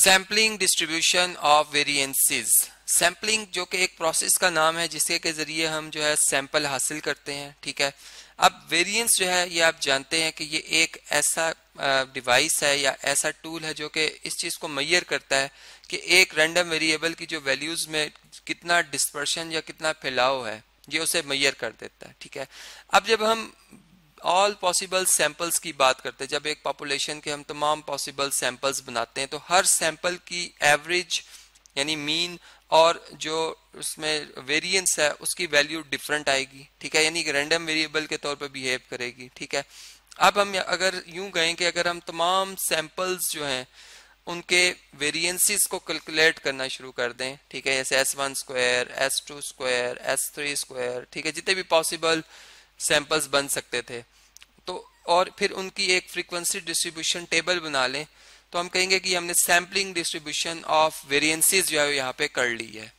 Sampling distribution of variances. Sampling जो कि एक प्रोसेस का नाम है जिसके के जरिए हम जो है सैंपल हासिल करते हैं, ठीक है। अब वेरिएंस जो है ये आप जानते हैं कि ये एक ऐसा डिवाइस है या ऐसा टूल है जो कि इस चीज को मेजर करता है कि एक रैंडम वेरिएबल की जो वैल्यूज में कितना डिस्पर्शन या कितना फैलाव है, ये उसे मेजर कर देता है, ठीक है। अब जब हम ऑल पॉसिबल सैंपल्स की बात करते हैं, जब एक पॉपुलेशन के हम तमाम पॉसिबल सैंपल्स बनाते हैं तो हर सैंपल की एवरेज यानी मीन और जो उसमें वेरिएंस है उसकी वैल्यू डिफरेंट आएगी, ठीक है, यानी कि रैंडम वेरिएबल के तौर पर बिहेव करेगी, ठीक है। अब हम अगर यूं कहें कि अगर हम तमाम सैंपल्स जो हैं उनके वेरिएंसेस को कैलकुलेट करना शुरू कर दें, ठीक है, जैसे S1 square, S2 square, S3 square, ठीक है, जितने भी पॉसिबल सैंपल्स बन सकते थे, तो और फिर उनकी एक फ्रीक्वेंसी डिस्ट्रीब्यूशन टेबल बना लें, तो हम कहेंगे कि हमने सैम्पलिंग डिस्ट्रीब्यूशन ऑफ वेरिएंसेस जो है यहाँ पे कर ली है।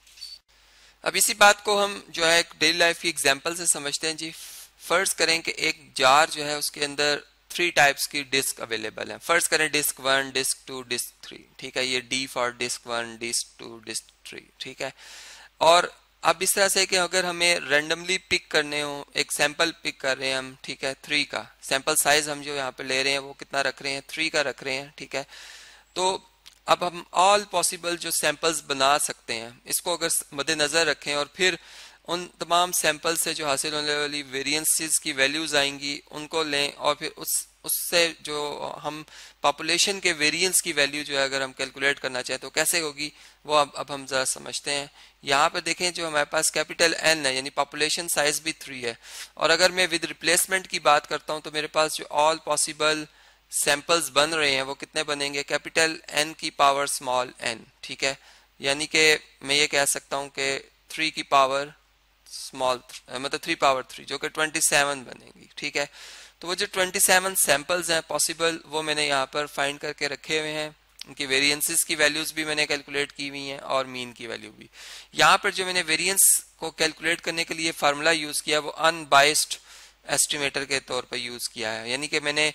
अब इसी बात को हम जो है डेली लाइफ की एग्जांपल से समझते हैं जी। फर्ज करें कि एक जार जो है उसके अंदर 3 टाइप्स की डिस्क अवेलेबल है। फर्ज करें डिस्क 1, डिस्क 2, डिस्क 3, ठीक है, ये D for disk 1, disk 2, disk 3, ठीक है। और अब इस तरह से कि अगर हमें रैंडमली पिक करने हो, एक सैंपल पिक कर रहे हैं हम, ठीक है, 3 का सैंपल साइज हम जो यहाँ पे ले रहे हैं वो कितना रख रहे हैं, 3 का रख रहे हैं, ठीक है। तो अब हम ऑल पॉसिबल जो सैंपल्स बना सकते हैं इसको अगर मद्देनजर रखें और फिर उन तमाम सैंपल से जो हासिल होने वाली वेरिएंसेस की वैल्यूज आएंगी उनको लें और फिर उससे जो हम पॉपुलेशन के वेरिएंस की वैल्यू जो है अगर हम कैलकुलेट करना चाहें तो कैसे होगी वो अब हम जरा समझते हैं। यहाँ पर देखें जो हमारे पास कैपिटल N है यानी पॉपुलेशन साइज भी 3 है, और अगर मैं विद रिप्लेसमेंट की बात करता हूँ तो मेरे पास जो ऑल पॉसिबल सैंपल्स बन रहे हैं वो कितने बनेंगे, कैपिटल N की पावर स्मॉल n, ठीक है, यानी कि मैं ये कह सकता हूँ कि 3 की पावर स्मॉल मतलब 3 पावर 3 जो कि 27 बनेगी, ठीक है। तो वो जो 27 सैंपल्स हैं पॉसिबल वो मैंने यहाँ पर फाइंड करके रखे हुए हैं, उनकी वेरिएंसेस की वैल्यूज भी मैंने कैलकुलेट की हुई हैं और मीन की वैल्यू भी। यहाँ पर जो मैंने वेरिएंस को कैलकुलेट करने के लिए फार्मूला यूज किया वो अनबाइस्ड एस्टिमेटर के तौर पर यूज किया है, यानी कि मैंने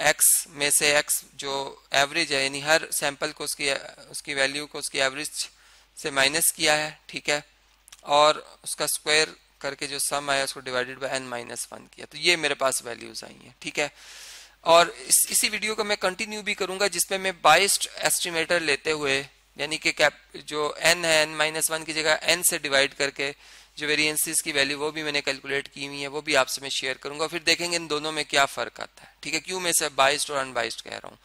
x में से x जो एवरेज है यानी हर सैंपल को उसकी वैल्यू को उसकी एवरेज से माइनस किया है, ठीक है, और उसका स्क्वायर करके जो सम आया उसको डिवाइडेड बाय n-1 किया, तो ये मेरे पास वैल्यूज आई हैं, ठीक है। और इसी वीडियो को मैं कंटिन्यू भी करूंगा जिसमें मैं बाइस्ड एस्टिमेटर लेते हुए यानी कि जो n है n-1 की जगह n से डिवाइड करके जो वेरिएंसेस की वैल्यू वो भी मैंने कैलकुलेट की हुई है, वो भी आपसे मैं शेयर करूंगा, फिर देखेंगे इन दोनों में क्या फर्क आता है, ठीक है, क्यों मैं सब बाइस्ड और अनबाइस्ड कह रहा हूँ।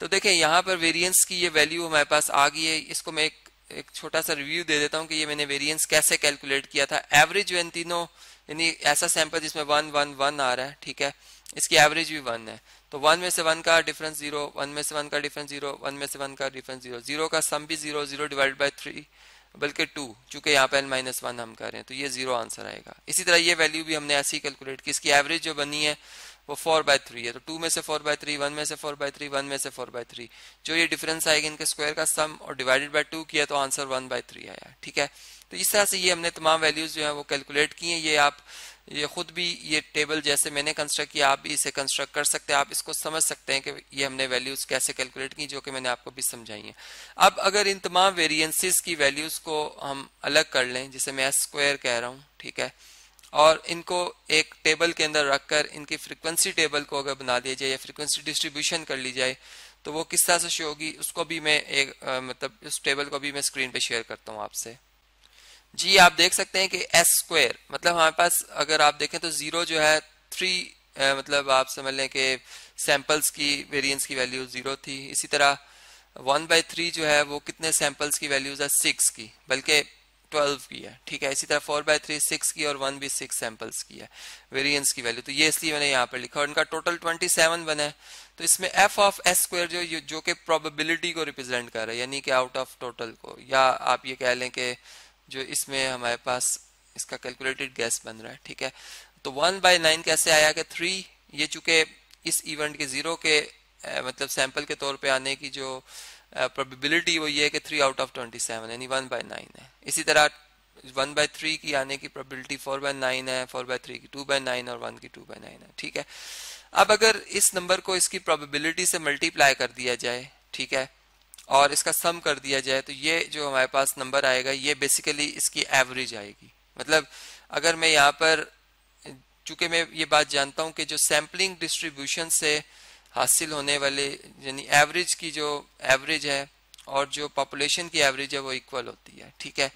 तो देखें यहाँ पर वेरिएंस की ये वैल्यू हमारे पास आ गई है, इसको मैं एक छोटा सा रिव्यू दे देता हूँ कि ये मैंने वेरिएंस कैसे कैलकुलेट किया था। एवरेज जो इन तीनों यानी ऐसा सैंपल जिसमें 1 1 1 आ रहा है, ठीक है, इसकी एवरेज भी 1 है, तो 1 में से 1 का डिफरेंस 0, 1 में से 1 का डिफरेंस 0, 1 में से 1 का डिफरेंस 0, 0 का सम भी 0, 0 डिवाइड बाय 3 बल्कि 2, चूंकि यहाँ पे n-1 हम कर रहे हैं तो ये 0 आंसर आएगा। इसी तरह ये वैल्यू भी हमने ऐसे ही कैलकुलेट की, इसकी एवरेज जो बनी है वो 4/3 है, तो 2 में से 4/3, 1 में से 4/3, 1 में से 4/3, जो ये डिफरेंस आएगा इनके स्क्वायर का सम और डिवाइडेड बाय 2 किया तो आंसर 1/3 आया, ठीक है। तो इस तरह से ये हमने तमाम वैल्यूज जो है वो कैलकुलेट की हैं। ये खुद भी ये टेबल जैसे मैंने कंस्ट्रक्ट किया आप भी इसे कंस्ट्रक्ट कर सकते हैं, आप इसको समझ सकते हैं कि ये हमने वैल्यूज कैसे कैलकुलेट की जो कि मैंने आपको भी समझाई है। अब अगर इन तमाम वेरिएंसेस की वैल्यूज को हम अलग कर लें जिसे मैं S² कह रहा हूँ, ठीक है, और इनको एक टेबल के अंदर रखकर इनकी फ्रीक्वेंसी टेबल को अगर बना दिया जाए या फ्रीक्वेंसी डिस्ट्रीब्यूशन कर ली जाए तो वो किस तरह से शो होगी उसको भी मैं एक मतलब उस टेबल को भी मैं स्क्रीन पे शेयर करता हूँ आपसे। जी आप देख सकते हैं कि S² मतलब हमारे पास अगर आप देखें तो 0 जो है 3 मतलब आप समझ लें कि सैंपल्स की वेरिएंस की वैल्यू 0 थी। इसी तरह 1/3 जो है वो कितने सैंपल्स की वैल्यूज है 6 की बल्कि 12 की है, ठीक है। इसी तरह 4/3 6 की और 1 भी 6 सैंपल्स की है वेरिएंस की वैल्यू, तो ये इसलिए मैंने यहाँ पर लिखा और इनका टोटल 27 बना है। तो इसमें f ऑफ S² जो कि प्रोबेबिलिटी को रिप्रेजेंट कर रहा है यानी कि आउट ऑफ टोटल को, या आप ये कह लें कि जो इसमें हमारे पास इसका कैलकुलेटेड गैस बन रहा है, ठीक है। तो 1/9 कैसे आया कि 3 ये चूंकि इस इवेंट के 0 के मतलब सैंपल के तौर पे आने की जो प्रोबेबिलिटी वो ये है कि 3 आउट ऑफ 27 यानी 1/9 है। इसी तरह 1/3 की आने की प्रोबेबिलिटी 4/9 है, 4/3 की 2/9 और 1 की 2/9 है, ठीक है। अब अगर इस नंबर को इसकी प्रोबेबिलिटी से मल्टीप्लाई कर दिया जाए, ठीक है, और इसका सम कर दिया जाए तो ये जो हमारे पास नंबर आएगा ये बेसिकली इसकी एवरेज आएगी। मतलब अगर मैं यहाँ पर, चूंकि मैं ये बात जानता हूँ कि जो सैम्पलिंग डिस्ट्रीब्यूशन से हासिल होने वाले यानी एवरेज की जो एवरेज है और जो पॉपुलेशन की एवरेज है वो इक्वल होती है, ठीक है।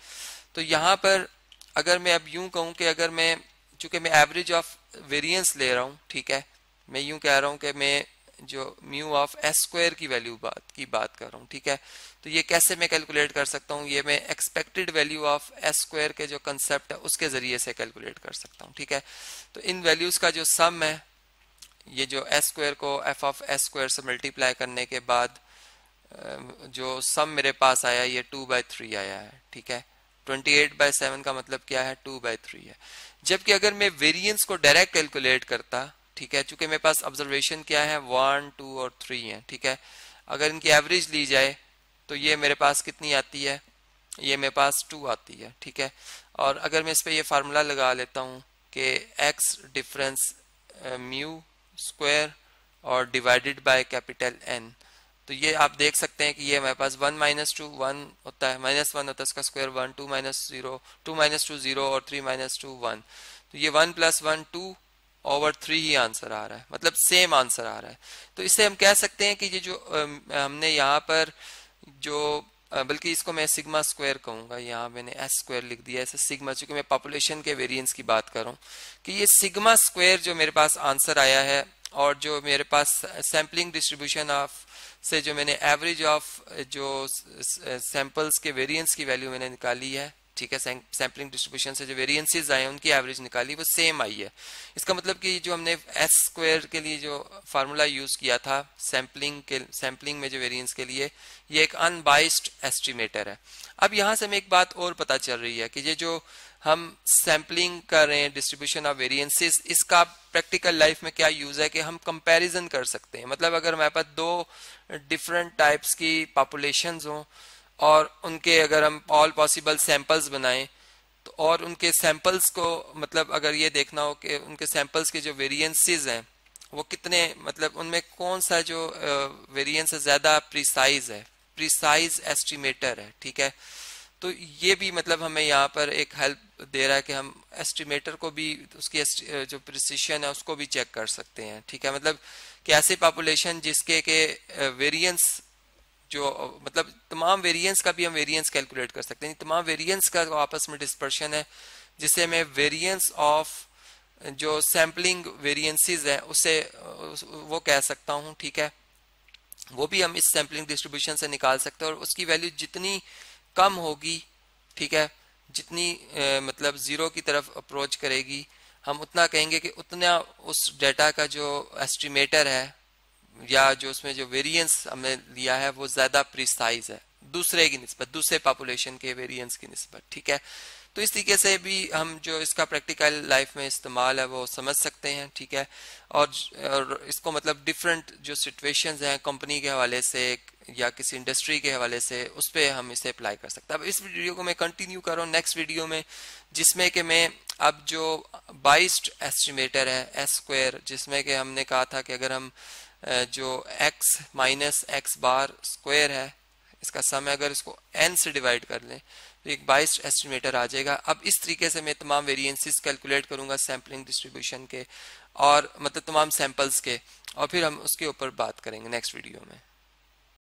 तो यहाँ पर अगर मैं अब यूं कहूँ कि अगर मैं, चूंकि मैं एवरेज ऑफ वेरिएंस ले रहा हूँ, ठीक है, मैं यूं कह रहा हूँ कि मैं जो म्यू ऑफ एस स्क्वायर की वैल्यू की बात कर रहा हूँ, ठीक है। तो ये कैसे मैं कैलकुलेट कर सकता हूँ, ये मैं expected value of S square के जो कंसेप्ट है उसके जरिए से कैलकुलेट कर सकता हूँ, ठीक है। तो इन वैल्यूज का जो सम है, ये जो एस स्क्वायर को एफ ऑफ एस स्क्वायर से मल्टीप्लाई करने के बाद जो सम मेरे पास आया ये 2/3 आया है, ठीक है। 28/7 का मतलब क्या है, 2/3 है। जबकि अगर मैं वेरिएंस को डायरेक्ट कैलकुलेट करता, ठीक है, चूंकि मेरे पास ऑब्जर्वेशन क्या है 1, 2 और 3 है, ठीक है। अगर इनकी एवरेज ली जाए तो ये मेरे पास कितनी आती है, ये मेरे पास 2 आती है, ठीक है। और अगर मैं इस पे ये फार्मूला लगा लेता हूँ कि एक्स डिफरेंस म्यू स्क्वायर और डिवाइडेड बाय कैपिटल एन, तो ये आप देख सकते हैं कि ये हमारे पास 1 - 2 1 होता है, -1 होता है, इसका स्क्वायर 1, 2 - 0 2 - 2 0 और 3 - 2 1। तो ये 1 + 1 2/3 ही आंसर आ रहा है, मतलब सेम आंसर आ रहा है। तो इससे हम कह सकते हैं कि ये जो हमने यहाँ पर जो बल्कि इसको मैं सिग्मा स्क्वायर कहूंगा, यहाँ मैंने एस स्क्वायर लिख दिया ऐसे सिग्मा, चूंकि मैं पॉपुलेशन के वेरिएंस की बात कर रहा हूँ, कि ये सिग्मा स्क्वायर जो मेरे पास आंसर आया है और जो मेरे पास सैम्पलिंग डिस्ट्रीब्यूशन ऑफ से जो मैंने एवरेज ऑफ जो सैंपल्स के वेरिएंस की वैल्यू मैंने निकाली है, ठीक है, सैम्पलिंग डिस्ट्रीब्यूशन से जो वेरिएंसेस आए उनकी एवरेज निकाली वो सेम आई है। इसका मतलब कि जो हमने एस स्क्वायर के लिए जो फार्मूला यूज किया था सैम्पलिंग में जो वेरिएंस के लिए, ये एक अनबाइस्ड एस्टिमेटर है। अब यहाँ से हमें एक बात और पता चल रही है कि ये जो हम सैम्पलिंग कर रहे हैं डिस्ट्रीब्यूशन ऑफ वेरिएंसेस, इसका प्रैक्टिकल लाइफ में क्या यूज है कि हम कंपैरिजन कर सकते हैं। मतलब अगर हमारे पास दो डिफरेंट टाइप्स की पॉपुलेशंस हों और उनके अगर हम ऑल पॉसिबल सैंपल्स बनाएं तो और उनके सैंपल्स को, मतलब अगर ये देखना हो कि उनके सैंपल्स के जो वेरिएंसेस हैं वो कितने, मतलब उनमें कौन सा जो वेरिएंस ज्यादा प्रिसाइज है, प्रिसाइज एस्टिमेटर है, ठीक है। तो ये भी मतलब हमें यहाँ पर एक हेल्प दे रहा है कि हम एस्टिमेटर को भी, उसकी जो प्रिसिशन है उसको भी चेक कर सकते हैं, ठीक है। मतलब कि ऐसी पॉपुलेशन जिसके के वेरिएंस जो, मतलब तमाम वेरिएंस का भी हम वेरिएंस कैलकुलेट कर सकते हैं, तमाम वेरिएंस का आपस में डिस्पर्शन है, जिसे मैं वेरिएंस ऑफ जो सैम्पलिंग वेरिएंसेस है उसे वो कह सकता हूँ, ठीक है। वो भी हम इस सैम्पलिंग डिस्ट्रीब्यूशन से निकाल सकते हैं और उसकी वैल्यू जितनी कम होगी, ठीक है, जितनी मतलब जीरो की तरफ अप्रोच करेगी, हम उतना कहेंगे कि उतना उस डेटा का जो एस्टिमेटर है या जो उसमें जो वेरिएंस हमने लिया है वो ज्यादा प्रिसाइज है दूसरे की निस्बत, दूसरे पॉपुलेशन के वेरिएंस की निस्बत, ठीक है। तो इस तरीके से भी हम जो इसका प्रैक्टिकल लाइफ में इस्तेमाल है वो समझ सकते हैं, ठीक है। और इसको मतलब डिफरेंट जो सिचुएशंस हैं कंपनी के हवाले से या किसी इंडस्ट्री के हवाले से, उस पर हम इसे अप्लाई कर सकते हैं। अब इस वीडियो को मैं कंटिन्यू कर रहा हूँ नेक्स्ट वीडियो में, जिसमें कि मैं अब जो बाइस्ड एस्टिमेटर है एस स्क्वायर, जिसमें कि हमने कहा था कि अगर हम जो x - x बार स्क्वायर है इसका सम है, अगर इसको n से डिवाइड कर लें तो एक बाइस्ड एस्टिमेटर आ जाएगा। अब इस तरीके से मैं तमाम वेरिएंसेस कैलकुलेट करूंगा सैम्पलिंग डिस्ट्रीब्यूशन के और मतलब तमाम सैंपल्स के, और फिर हम उसके ऊपर बात करेंगे नेक्स्ट वीडियो में।